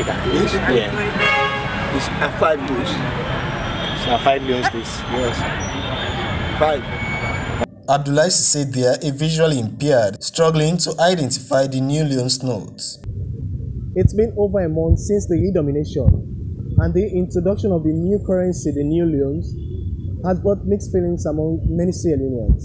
This? Yeah. It's a 5 days. So 5 days this. Yes. 5. Abdullahi said they are a visually impaired, struggling to identify the new Leon's notes. It's been over a month since the redomination, and the introduction of the new currency, the new Leons, has brought mixed feelings among many Sierra Leoneans,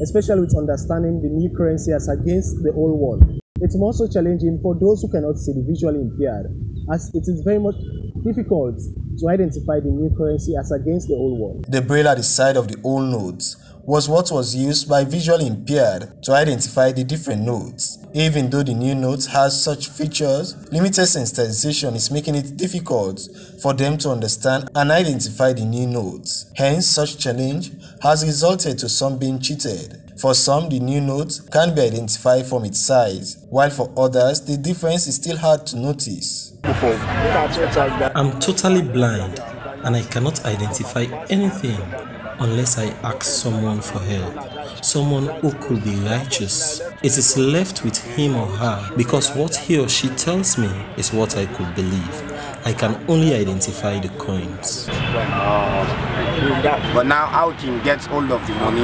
especially with understanding the new currency as against the old one. It's more so challenging for those who cannot see the visually impaired, as it is very much difficult to identify the new currency as against the old one. The braille at the side of the old notes was what was used by visually impaired to identify the different notes. Even though the new note has such features, limited sensitization is making it difficult for them to understand and identify the new notes. Hence, such challenge has resulted to some being cheated. For some, the new note can be identified from its size, while for others, the difference is still hard to notice. I'm totally blind and I cannot identify anything unless I ask someone for help, someone who could be righteous. It is left with him or her because what he or she tells me is what I could believe. I can only identify the coins. But now how can get hold of the money?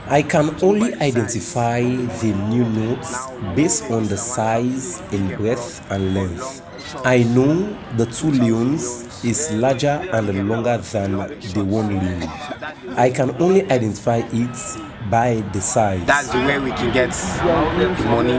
I can only identify the new notes based on the size in breadth and length. I know the 2 leons is larger and longer than the 1 leon. I can only identify it by the size. That's the way we can get the money.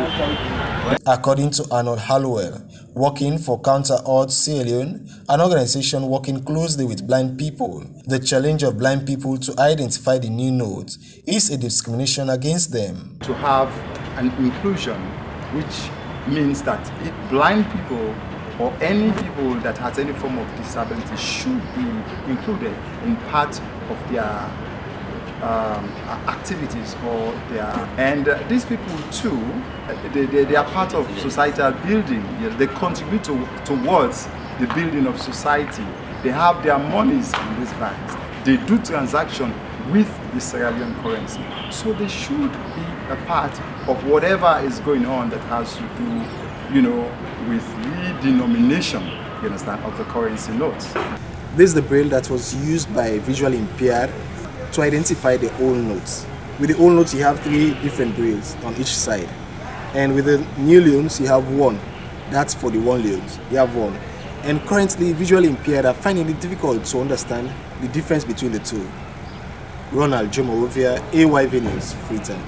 According to Arnold Hallowell, working for Counter Odds Sierra Leone, an organization working closely with blind people, the challenge of blind people to identify the new notes is a discrimination against them. To have an inclusion, which means that blind people or any people that has any form of disability should be included in part of their activities or their, and these people too, they are part of societal building. They contribute towards the building of society. They have their monies in these banks. They do transaction with the Sierra Leone currency, so they should be a part of whatever is going on that has to do, with redenomination, you understand, of the currency notes. This is the braille that was used by visually impaired to identify the old notes. With the old notes, you have 3 different brailles on each side. And with the new leons, you have 1. That's for the 1 leons. You have 1. And currently, visually impaired are finding it difficult to understand the difference between the 2. Ronald Jomorovia, AYV News, Freetown.